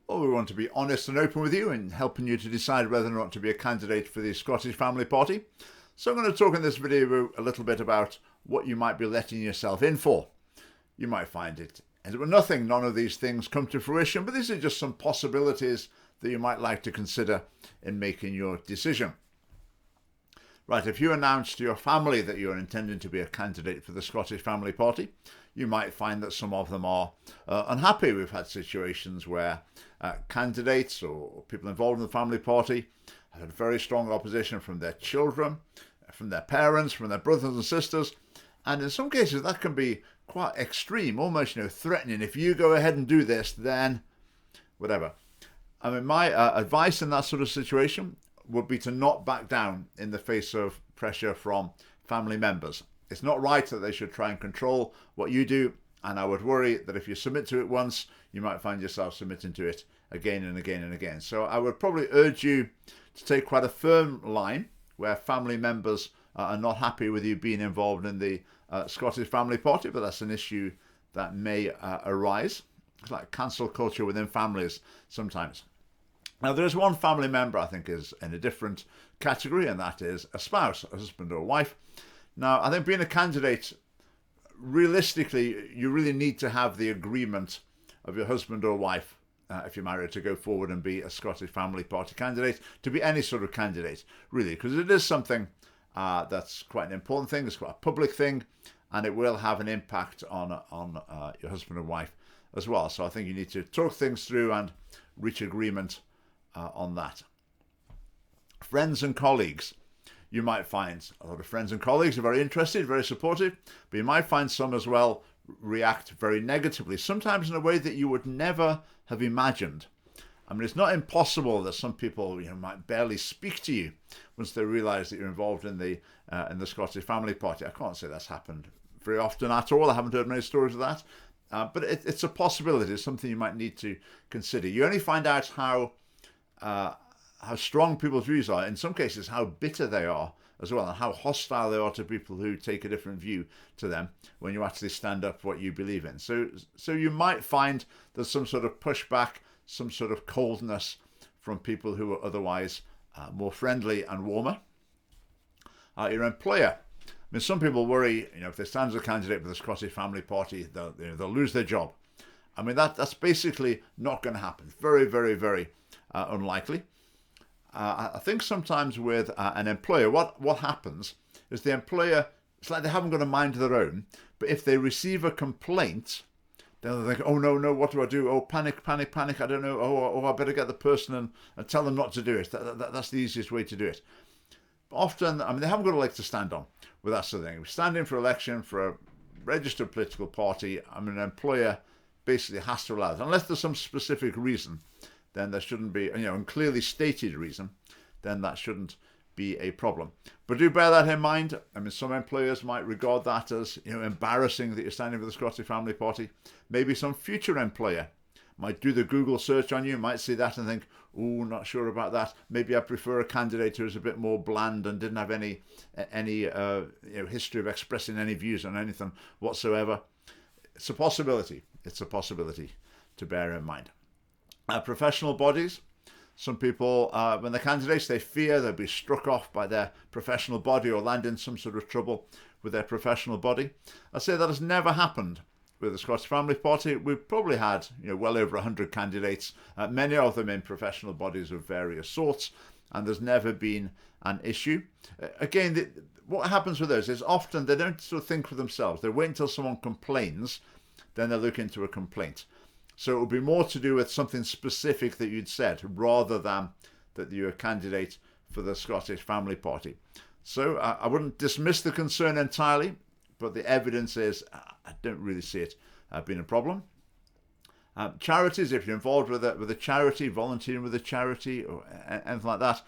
Well, we want to be honest and open with you in helping you to decide whether or not to be a candidate for the Scottish Family Party. So I'm going to talk in this video a little bit about what you might be letting yourself in for. You might find it as it were nothing, none of these things come to fruition, but these are just some possibilities that you might like to consider in making your decision. Right, if you announce to your family that you're intending to be a candidate for the Scottish Family Party, you might find that some of them are unhappy. We've had situations where candidates or people involved in the family party have had very strong opposition from their children, from their parents, from their brothers and sisters, and in some cases that can be quite extreme, almost threatening. If you go ahead and do this, then whatever. I mean, my advice in that sort of situation would be to not back down in the face of pressure from family members. It's not right that they should try and control what you do, and I would worry that if you submit to it once, you might find yourself submitting to it again and again and again. So I would probably urge you to take quite a firm line where family members are not happy with you being involved in the Scottish Family Party, but that's an issue that may arise. It's like cancel culture within families sometimes. Now, there is one family member I think is in a different category, and that is a spouse, a husband or wife. Now, I think being a candidate, realistically, you really need to have the agreement of your husband or wife, if you're married, to go forward and be a Scottish Family Party candidate, to be any sort of candidate, really, because it is something that's quite an important thing, it's quite a public thing, and it will have an impact on your husband and wife as well. So I think you need to talk things through and reach agreement on that. Friends and colleagues. You might find a lot of friends and colleagues are very interested, very supportive, but you might find some as well react very negatively, sometimes in a way that you would never have imagined. I mean, it's not impossible that some people might barely speak to you once they realise that you're involved in the Scottish Family Party. I can't say that's happened very often at all. I haven't heard many stories of that, but it's a possibility. It's something you might need to consider. You only find out how strong people's views are, in some cases how bitter they are as well, and how hostile they are to people who take a different view to them when you actually stand up for what you believe in. So you might find there's some sort of pushback, some sort of coldness from people who are otherwise more friendly and warmer. Your employer. I mean, some people worry, if they stand as a candidate for the Scottish Family Party, they'll lose their job. I mean, that's basically not going to happen. Very, very, very unlikely. I think sometimes with an employer, what happens is the employer, it's like they haven't got a mind of their own, but if they receive a complaint, then they think, oh no, what do I do? Oh, panic, I don't know. Oh, I better get the person and tell them not to do it. That's the easiest way to do it. Often, I mean, they haven't got a leg to stand on with that sort of thing. We're standing for election for a registered political party. I mean, an employer basically has to allow it. Unless there's some specific reason, then there shouldn't be, and clearly stated reason, then that shouldn't be a problem. But do bear that in mind. I mean, some employers might regard that as, embarrassing that you're standing for the Scottish Family Party. Maybe some future employer might do the Google search on you, might see that and think, oh, not sure about that. Maybe I prefer a candidate who is a bit more bland and didn't have any history of expressing any views on anything whatsoever. It's a possibility. It's a possibility to bear in mind. Professional bodies. Some people, when they're candidates, they fear they'll be struck off by their professional body or land in some sort of trouble with their professional body. I say that has never happened with the Scottish Family Party. We've probably had well over 100 candidates, many of them in professional bodies of various sorts, and there's never been an issue. Again, what happens with those is often they don't sort of think for themselves. They wait until someone complains, then they look into a complaint. So it would be more to do with something specific that you'd said rather than that you're a candidate for the Scottish Family Party. So I wouldn't dismiss the concern entirely, but the evidence is I don't really see it being a problem. Charities, if you're involved with a charity, volunteering with a charity or anything like that,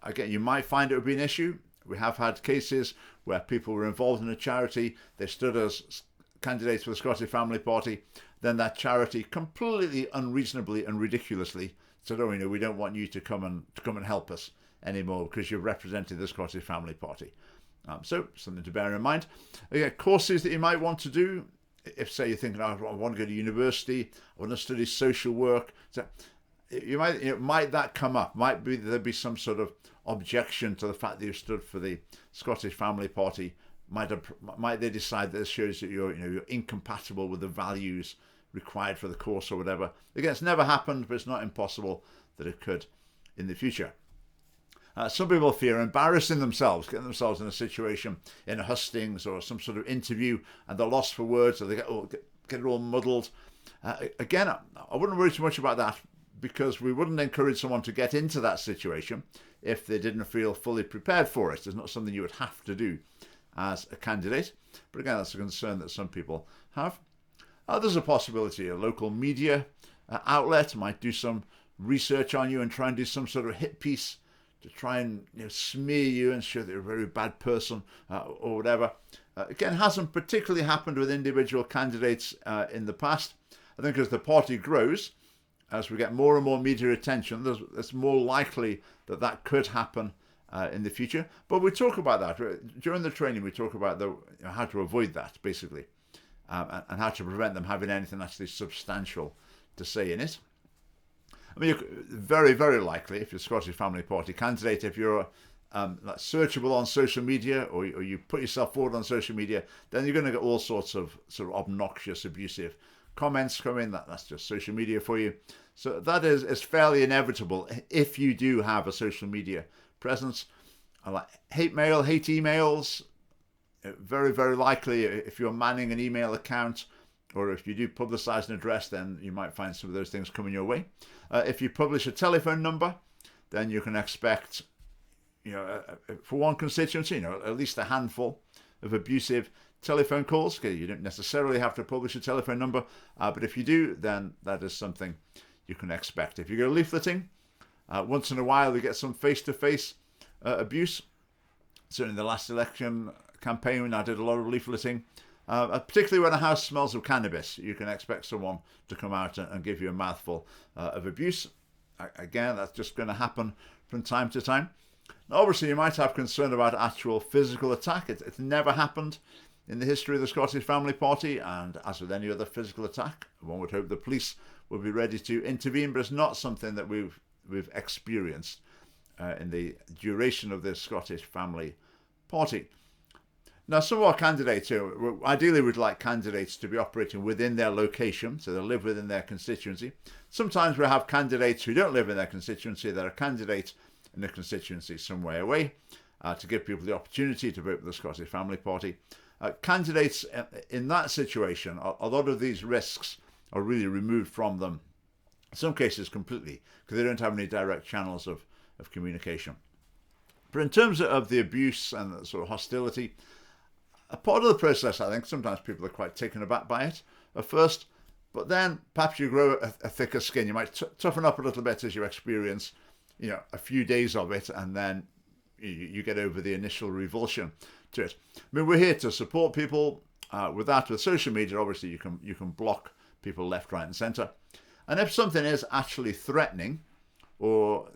again, you might find it would be an issue. We have had cases where people were involved in a charity, they stood as candidates for the Scottish Family Party, then that charity completely unreasonably and ridiculously said, oh, we don't want you to come and help us anymore because you've represented the Scottish Family Party. So something to bear in mind. Again, courses that you might want to do, if say you're thinking, I want to go to university, I want to study social work. So might that come up? There be some sort of objection to the fact that you stood for the Scottish Family Party? Might they decide that this shows that you're incompatible with the values required for the course or whatever? Again, it's never happened, but it's not impossible that it could in the future. Some people fear embarrassing themselves, getting themselves in a situation in a hustings or some sort of interview, and they're lost for words, or they get it all muddled. Again, I wouldn't worry too much about that, because we wouldn't encourage someone to get into that situation if they didn't feel fully prepared for it. It's not something you would have to do as a candidate. But again, that's a concern that some people have. There's a possibility a local media outlet might do some research on you and try and do some sort of hit piece to try and smear you and show that you're a very bad person or whatever. Again, hasn't particularly happened with individual candidates in the past. I think as the party grows, as we get more and more media attention, it's more likely that that could happen in the future. But we talk about that during the training. We talk about how to avoid that, basically, and how to prevent them having anything actually substantial to say in it. I mean, very, very likely, if you're a Scottish Family Party candidate, if you're searchable on social media, or you put yourself forward on social media, then you're going to get all sorts of sort of obnoxious, abusive comments come in. That's just social media for you. So that is fairly inevitable if you do have a social media presence. Like hate mail, hate emails, very, very likely if you're manning an email account, or if you do publicise an address, then you might find some of those things coming your way. If you publish a telephone number, then you can expect, for one constituency, at least a handful of abusive telephone calls. Okay, you don't necessarily have to publish a telephone number, but if you do, then that is something you can expect. If you go leafleting, once in a while you get some face-to-face abuse. Certainly in the last election campaign, when I did a lot of leafleting, particularly when a house smells of cannabis, you can expect someone to come out and give you a mouthful of abuse. Again, that's just going to happen from time to time. Now, obviously, you might have concern about actual physical attack. It's never happened in the history of the Scottish Family Party, and as with any other physical attack, one would hope the police will be ready to intervene, but it's not something that we've experienced in the duration of the Scottish Family Party. Now, some of our candidates, ideally we'd like candidates to be operating within their location, so they live within their constituency. Sometimes we have candidates who don't live in their constituency, they're a candidate in a constituency some way away, to give people the opportunity to vote for the Scottish Family Party. Candidates in that situation, a lot of these risks are really removed from them, in some cases completely, because they don't have any direct channels of communication. But in terms of the abuse and the sort of hostility, a part of the process, I think sometimes people are quite taken aback by it at first, but then perhaps you grow a thicker skin. You might toughen up a little bit as you experience, a few days of it, and then you get over the initial revulsion to it. I mean, we're here to support people. With social media, obviously you can block people left, right, and centre. And if something is actually threatening, or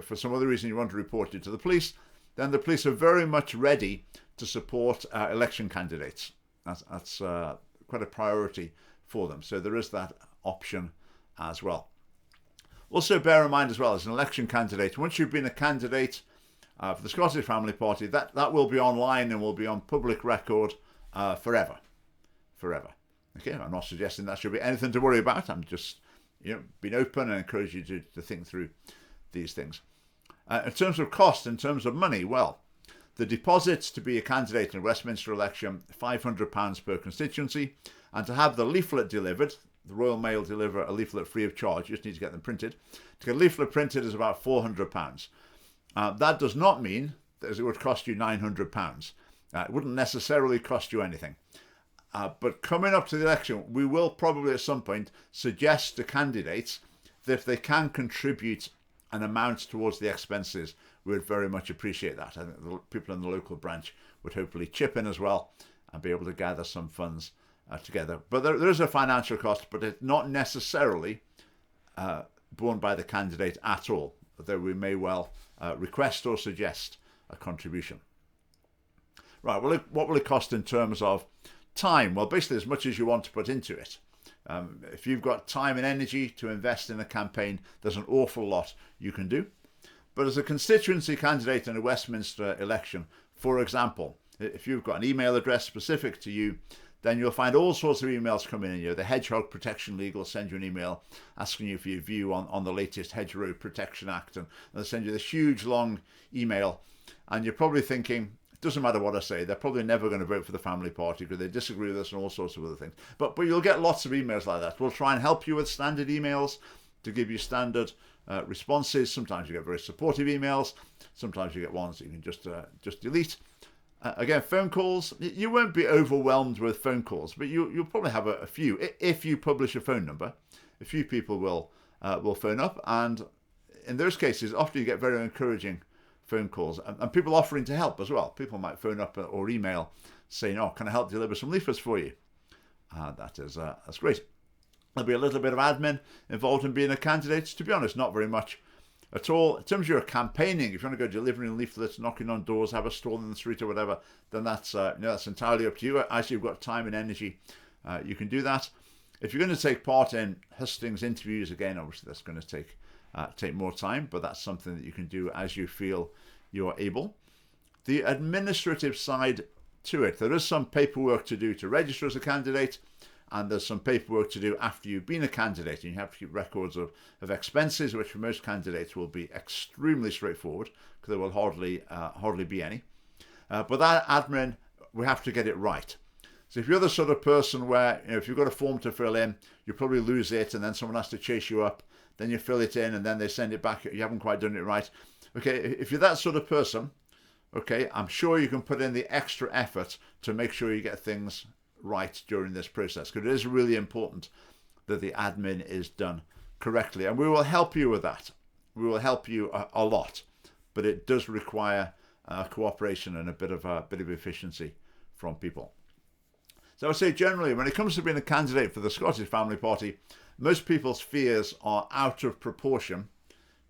for some other reason you want to report it to the police, then the police are very much ready to support election candidates. That's quite a priority for them. So there is that option as well. Also bear in mind as well, as an election candidate, once you've been a candidate for the Scottish Family Party, that will be online and will be on public record forever. Okay, I'm not suggesting that should be anything to worry about. I'm just being open and encourage you to think through these things. In terms of cost, in terms of money, well, the deposits to be a candidate in a Westminster election, £500 per constituency, and to have the leaflet delivered, the Royal Mail deliver a leaflet free of charge, you just need to get them printed. To get a leaflet printed is about £400. That does not mean that it would cost you £900. It wouldn't necessarily cost you anything. But coming up to the election, we will probably at some point suggest to candidates that if they can contribute an amount towards the expenses, we would very much appreciate that. I think the people in the local branch would hopefully chip in as well and be able to gather some funds together. But there is a financial cost, but it's not necessarily borne by the candidate at all, though we may well request or suggest a contribution. Right, well, what will it cost in terms of time? Well, basically as much as you want to put into it. If you've got time and energy to invest in a campaign, there's an awful lot you can do. But as a constituency candidate in a Westminster election, for example, if you've got an email address specific to you, then you'll find all sorts of emails coming in. The Hedgehog Protection League will send you an email asking you for your view on the latest Hedgerow Protection Act, and they'll send you this huge long email, and you're probably thinking, it doesn't matter what I say, they're probably never going to vote for the family party because they disagree with us and all sorts of other things. But you'll get lots of emails like that. We'll try and help you with standard emails to give you standard responses. Sometimes you get very supportive emails. Sometimes you get ones that you can just delete. Again, phone calls, you won't be overwhelmed with phone calls, but you'll probably have a few. If you publish a phone number, a few people will phone up, and in those cases, often you get very encouraging phone calls, and people offering to help as well. People might phone up or email saying, oh, can I help deliver some leaflets for you? That's great. There'll be a little bit of admin involved in being a candidate. To be honest, not very much at all. In terms of your campaigning, if you want to go delivering leaflets, knocking on doors, have a stall in the street or whatever, then that's entirely up to you. As you've got time and energy, you can do that. If you're going to take part in hustings interviews, again, obviously that's going to take more time, but that's something that you can do as you feel you're able. The administrative side to it, there is some paperwork to do to register as a candidate, and there's some paperwork to do after you've been a candidate, and you have to keep records of expenses, which for most candidates will be extremely straightforward because there will hardly be any. But that admin, we have to get it right. So if you're the sort of person where, if you've got a form to fill in, you probably lose it, and then someone has to chase you up, then you fill it in, and then they send it back, you haven't quite done it right. Okay, if you're that sort of person, okay, I'm sure you can put in the extra effort to make sure you get things right during this process, because it is really important that the admin is done correctly, and we will help you with that. We will help you a lot, but it does require cooperation and a bit of efficiency from people. So I would say generally, when it comes to being a candidate for the Scottish Family Party, most people's fears are out of proportion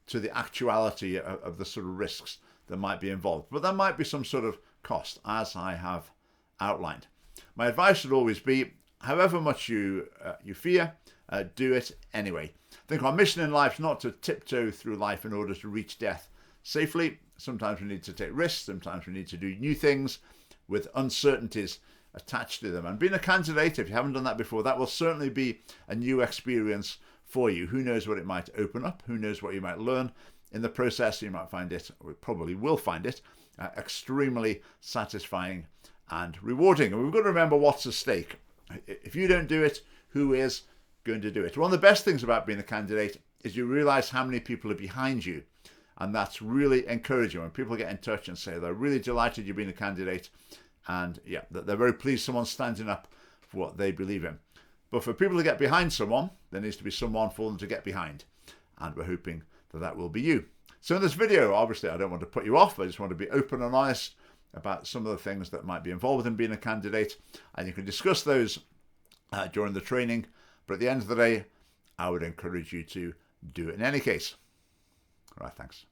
to the actuality of the sort of risks that might be involved. But there might be some sort of cost, as I have outlined. My advice would always be, however much you fear, do it anyway. I think our mission in life is not to tiptoe through life in order to reach death safely. Sometimes we need to take risks. Sometimes we need to do new things with uncertainties attached to them. And being a candidate, if you haven't done that before, that will certainly be a new experience for you. Who knows what it might open up? Who knows what you might learn in the process? You might find it, or probably will find it, extremely satisfying and rewarding. And we've got to remember what's at stake. If you don't do it, who is going to do it? One of the best things about being a candidate is you realize how many people are behind you. And that's really encouraging when people get in touch and say they're really delighted you've been a candidate. And yeah, they're very pleased someone's standing up for what they believe in. But for people to get behind someone, there needs to be someone for them to get behind. And we're hoping that will be you. So in this video, obviously, I don't want to put you off. I just want to be open and honest about some of the things that might be involved in being a candidate. And you can discuss those during the training. But at the end of the day, I would encourage you to do it in any case. All right, thanks.